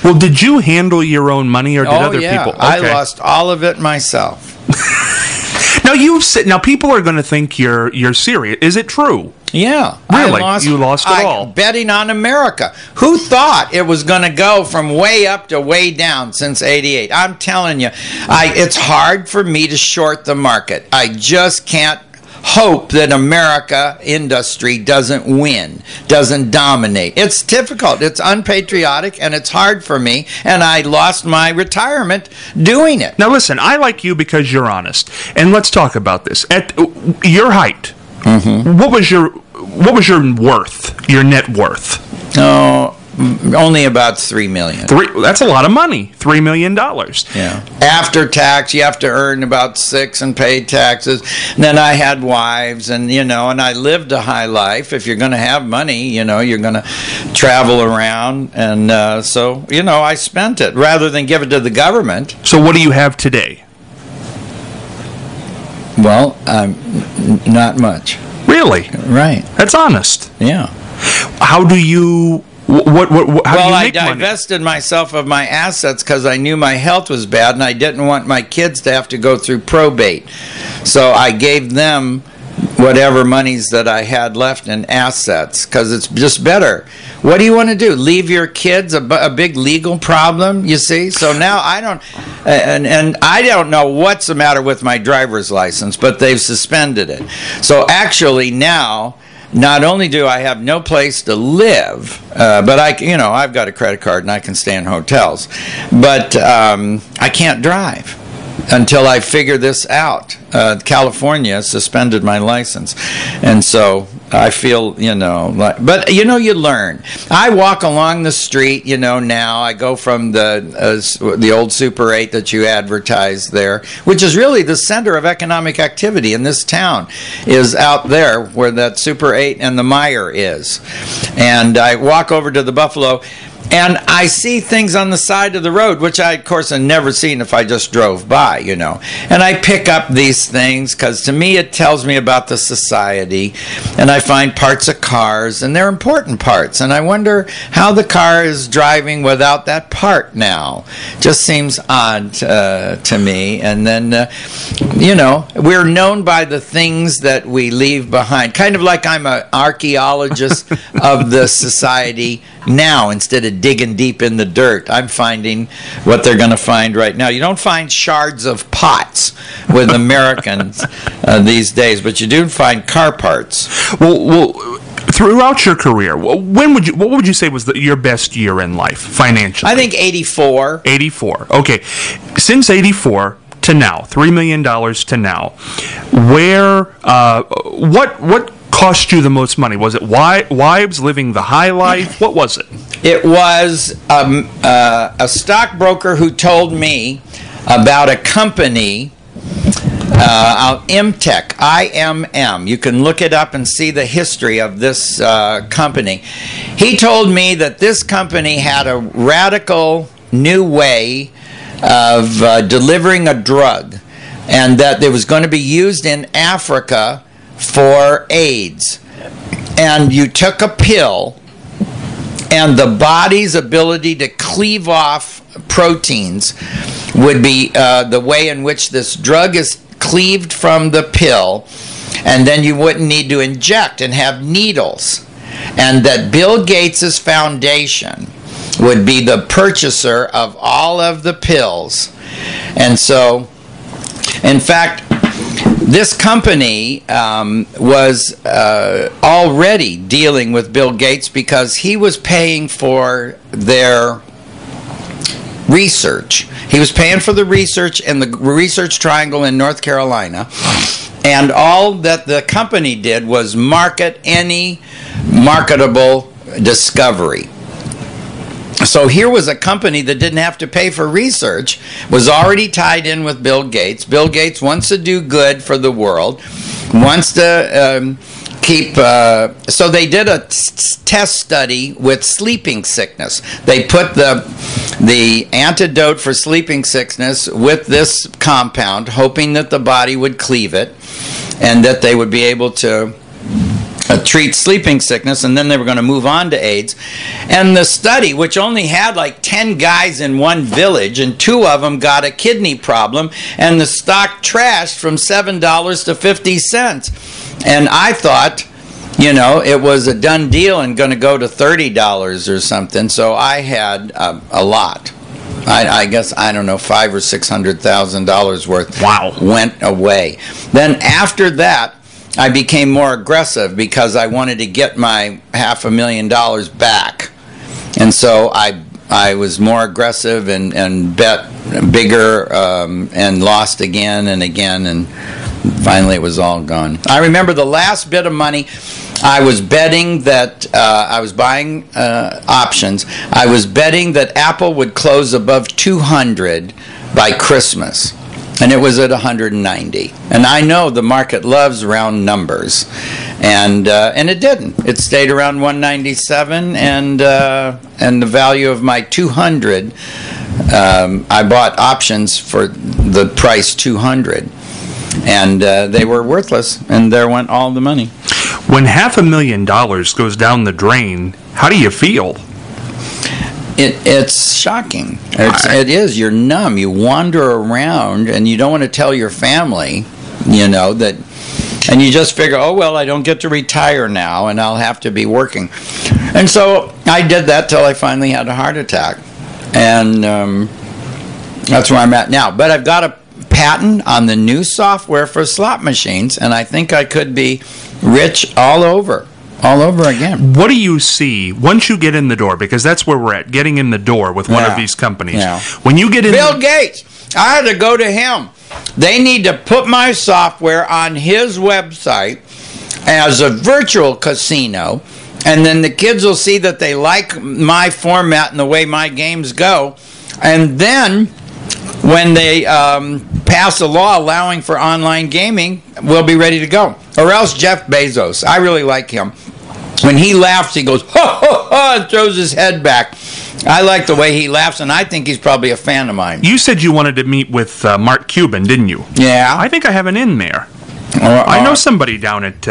Well, did you handle your own money, or did other people? I lost all of it myself. Now people are going to think you're serious. Is it true? Yeah. Really? You lost it all? Betting on America. Who thought it was going to go from way up to way down since '88? I'm telling you, it's hard for me to short the market. I just can't hope that America industry doesn't win, doesn't dominate. It's difficult. It's unpatriotic, and it's hard for me, and I lost my retirement doing it. Now listen, I like you because you're honest, and let's talk about this. At your height, what was your worth, your net worth? Oh, only about $3 million. That's a lot of money. $3 million. Yeah. After tax, you have to earn about $6 and pay taxes. And then I had wives, and and I lived a high life. If you're going to have money, you're going to travel around, and so I spent it rather than give it to the government. So what do you have today? Well, not much. Really? Right. That's honest. Yeah. How do you? How do you make I divested myself of my assets because I knew my health was bad, and I didn't want my kids to have to go through probate. So I gave them whatever monies that I had left in assets, because it's just better. What do you want to do? Leave your kids a big legal problem, you see? So now I don't, and I don't know what's the matter with my driver's license, but they've suspended it. So actually now, not only do I have no place to live, but I've got a credit card and I can stay in hotels, but I can't drive until I figure this out. California suspended my license, and so I feel, but you learn. I walk along the street, now I go from the old Super 8 that you advertise there, which is really the center of economic activity in this town, is out there where that Super 8 and the Meyer is. And I walk over to the Buffalo, and I see things on the side of the road, which I, of course, had never seen if I just drove by, And I pick up these things because, to me, it tells me about the society. And I find parts of cars, and they're important parts. And I wonder how the car is driving without that part now. Just seems odd to me. And then, we're known by the things that we leave behind. Kind of like I'm an archaeologist of the society now instead of digging deep in the dirt. I'm finding what they're going to find right now. You don't find shards of pots with Americans these days, but you do find car parts. Well, throughout your career, what would you say was your best year in life financially? I think 84. 84. Okay. Since 84 to now, $3 million to now, what cost you the most money? Was it wives living the high life? What was it? It was a stockbroker who told me about a company, IMTEC, IMM. You can look it up and see the history of this company. He told me that this company had a radical new way of delivering a drug, and that it was going to be used in Africa for AIDS. And you took a pill, and the body's ability to cleave off proteins would be the way in which this drug is cleaved from the pill, and then you wouldn't need to inject and have needles. And that Bill Gates' foundation would be the purchaser of all of the pills. And so, in fact, this company was already dealing with Bill Gates because he was paying for their research. He was paying for the research in the Research Triangle in North Carolina, and all that the company did was market any marketable discovery. So here was a company that didn't have to pay for research, was already tied in with Bill Gates. Bill Gates wants to do good for the world, wants to keep... so they did a test study with sleeping sickness. They put the antidote for sleeping sickness with this compound, hoping that the body would cleave it and that they would be able to treat sleeping sickness, and then they were going to move on to AIDS. And the study, which only had like 10 guys in one village, and 2 of them got a kidney problem, and the stock trashed from $7 to 50 cents. And I thought, it was a done deal and going to go to $30 or something. So I had a lot. I guess, I don't know, $500,000 or $600,000 worth. Wow. Went away. Then after that, I became more aggressive because I wanted to get my $500,000 back. And so I was more aggressive and bet bigger and lost again and again, and finally it was all gone. I remember the last bit of money, I was betting that I was buying options. I was betting that Apple would close above 200 by Christmas, and it was at 190. And I know the market loves round numbers, and it didn't. It stayed around 197, and the value of my 200, I bought options for the price 200. And they were worthless, and there went all the money. When $500,000 goes down the drain, how do you feel? It's shocking. It is. You're numb. You wander around, and you don't want to tell your family, that, and you just figure, oh, well, I don't get to retire now, and I'll have to be working. And so I did that till I finally had a heart attack, and that's where I'm at now. But I've got a patent on the new software for slot machines, and I think I could be rich all over again. What do you see once you get in the door? Because that's where we're at, getting in the door with one of these companies. Yeah. When you get in, Bill Gates, I had to go to him. They need to put my software on his website as a virtual casino, and then the kids will see that they like my format and the way my games go, and then when they pass a law allowing for online gaming, we'll be ready to go. Or else Jeff Bezos. I really like him. When he laughs, he goes, ho, ho, ho, and throws his head back. I like the way he laughs, and I think he's probably a fan of mine. You said you wanted to meet with Mark Cuban, didn't you? Yeah. I think I have an in there. I know somebody down at...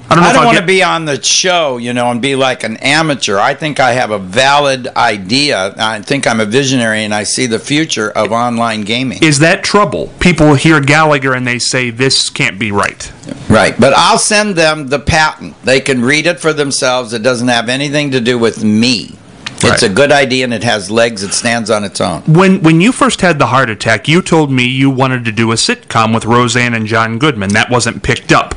I don't want to be on the show, and be like an amateur. I think I have a valid idea. I think I'm a visionary, and I see the future of online gaming. Is that trouble? People hear Gallagher and they say, this can't be right. Right, but I'll send them the patent. They can read it for themselves. It doesn't have anything to do with me. It's a good idea, and it has legs. It stands on its own. When you first had the heart attack, you told me you wanted to do a sitcom with Roseanne and John Goodman. That wasn't picked up.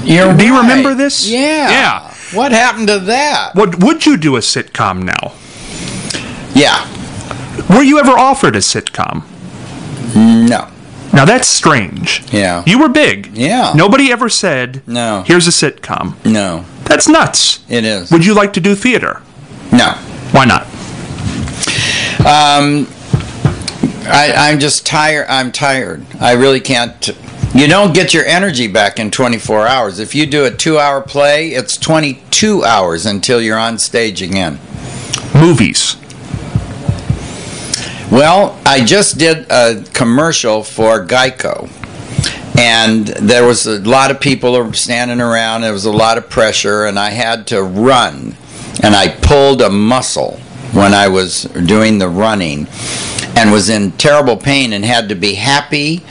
Do you remember this? Yeah. What happened to that? Would you do a sitcom now? Yeah. Were you ever offered a sitcom? No. Now that's strange. Yeah. You were big. Yeah. Nobody ever said, no, here's a sitcom. No. That's nuts. It is. Would you like to do theater? No. Why not? I'm just tired. I'm tired. I really can't. You don't get your energy back in 24 hours. If you do a 2-hour play, it's 22 hours until you're on stage again. Movies. Well, I just did a commercial for Geico, and there was a lot of people standing around. There was a lot of pressure, and I had to run, and I pulled a muscle when I was doing the running, and was in terrible pain and had to be happy,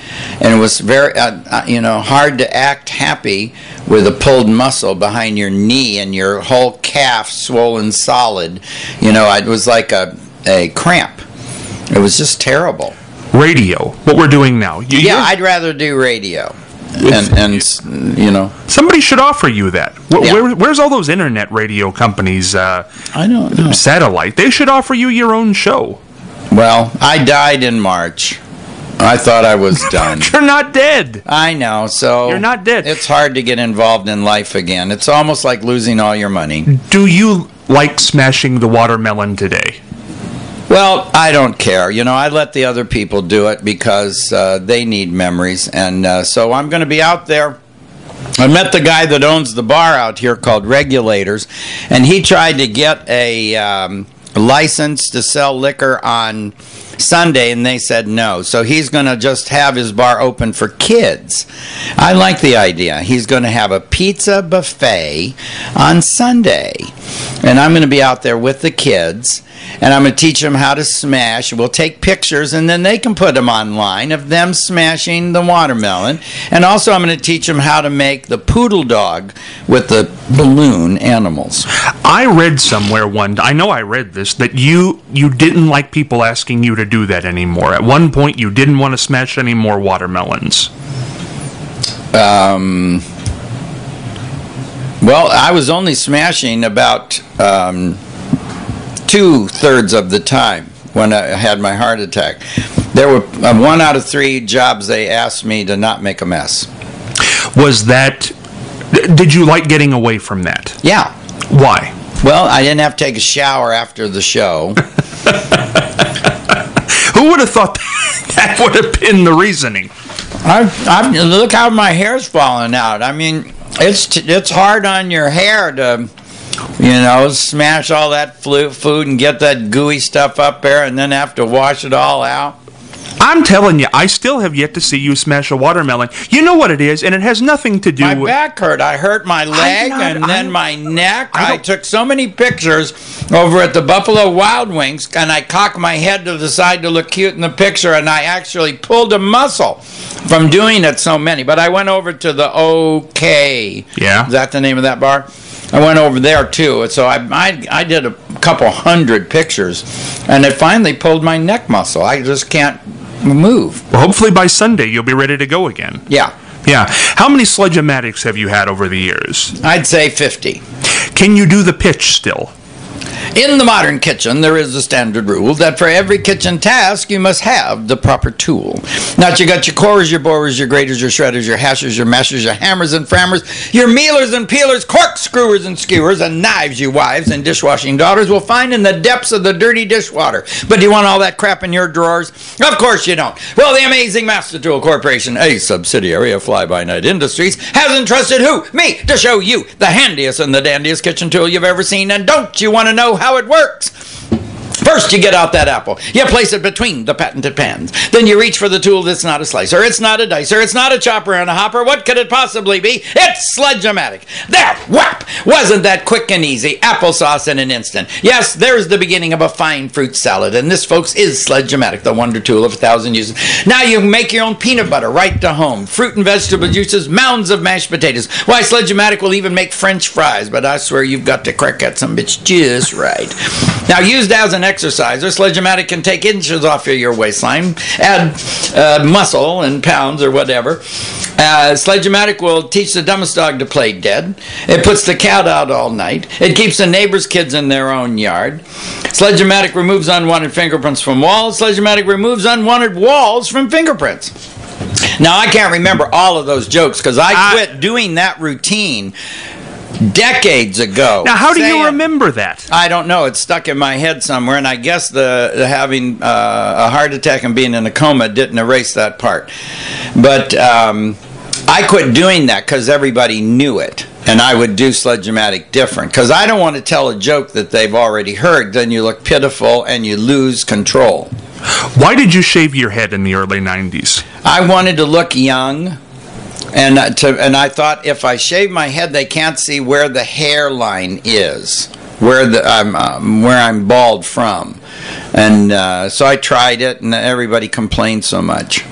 and it was very hard to act happy with a pulled muscle behind your knee and your whole calf swollen solid. It was like a cramp. It was just terrible. Radio, what we're doing now. I'd rather do radio. And somebody should offer you that. Where's all those internet radio companies? I don't know. Satellite. They should offer you your own show. Well, I died in March. I thought I was done. You're not dead. I know, so... You're not dead. It's hard to get involved in life again. It's almost like losing all your money. Do you like smashing the watermelon today? Well, I don't care. I let the other people do it because they need memories. And so I'm going to be out there. I met the guy that owns the bar out here called Regulators, and he tried to get a licensed to sell liquor on Sunday, and they said no. So he's going to just have his bar open for kids. I like the idea. He's going to have a pizza buffet on Sunday, and I'm going to be out there with the kids, and I'm going to teach them how to smash. We'll take pictures, and then they can put them online of them smashing the watermelon. And also I'm going to teach them how to make the poodle dog with the balloon animals. I read somewhere I know I read this, that you didn't like people asking you to do that anymore. At one point, you didn't want to smash any more watermelons. Well, I was only smashing about 2/3 of the time when I had my heart attack. There were 1 out of 3 jobs they asked me to not make a mess. Did you like getting away from that? Yeah. Why? Well, I didn't have to take a shower after the show. Who would have thought that would have been the reasoning? Look how my hair's falling out. I mean, it's hard on your hair to, smash all that food and get that gooey stuff up there and then have to wash it all out. I'm telling you, I still have yet to see you smash a watermelon. You know what it is, and it has nothing to do with... My back hurt. I hurt my leg and then my neck. I took so many pictures over at the Buffalo Wild Wings, and I cocked my head to the side to look cute in the picture, and I actually pulled a muscle from doing it so many. But I went over to the OK. Yeah. Is that the name of that bar? I went over there, too. So I did a couple hundred pictures, and it finally pulled my neck muscle. I just can't move. Well, hopefully by Sunday you'll be ready to go again. Yeah. Yeah. How many Sledge-O-Matics have you had over the years? I'd say 50. Can you do the pitch still? In the modern kitchen, there is a standard rule that for every kitchen task, you must have the proper tool. Now, you got your cores, your borers, your graters, your shredders, your hashers, your mashers, your hammers and frammers, your mealers and peelers, corkscrewers and skewers, and knives you wives and dishwashing daughters will find in the depths of the dirty dishwater. But do you want all that crap in your drawers? Of course you don't. Well, the amazing Master Tool Corporation, a subsidiary of Fly-By-Night Industries, has entrusted who? Me, to show you the handiest and the dandiest kitchen tool you've ever seen. And don't you want to know how it works? First, you get out that apple. You place it between the patented pans. Then you reach for the tool that's not a slicer. It's not a dicer. It's not a chopper and a hopper. What could it possibly be? It's Sledge-O-Matic. There! Whap! Wasn't that quick and easy? Applesauce in an instant. Yes, there's the beginning of a fine fruit salad. And this, folks, is Sledge-O-Matic, the wonder tool of 1,000 uses. Now you can make your own peanut butter right to home. Fruit and vegetable juices, mounds of mashed potatoes. Why, Sledge-O-Matic will even make French fries. But I swear you've got to crack that some bitch just right. Now, used as an exerciser, Sledge-O-Matic can take inches off of your waistline, add muscle in pounds or whatever. Sledge-O-Matic will teach the dumbest dog to play dead. It puts the cat out all night. It keeps the neighbor's kids in their own yard. Sledge-O-Matic removes unwanted fingerprints from walls. Sledge-O-Matic removes unwanted walls from fingerprints. Now, I can't remember all of those jokes because I quit doing that routine decades ago. Now, how do you remember that? I don't know. It's stuck in my head somewhere, and I guess the having a heart attack and being in a coma didn't erase that part. But I quit doing that because everybody knew it, and I would do Sledge-O-Matic different because I don't want to tell a joke that they've already heard. Then you look pitiful and you lose control. Why did you shave your head in the early 90s? I wanted to look young. And I thought if I shave my head, they can't see where the hairline is, where I'm bald from, and so I tried it, and everybody complained so much.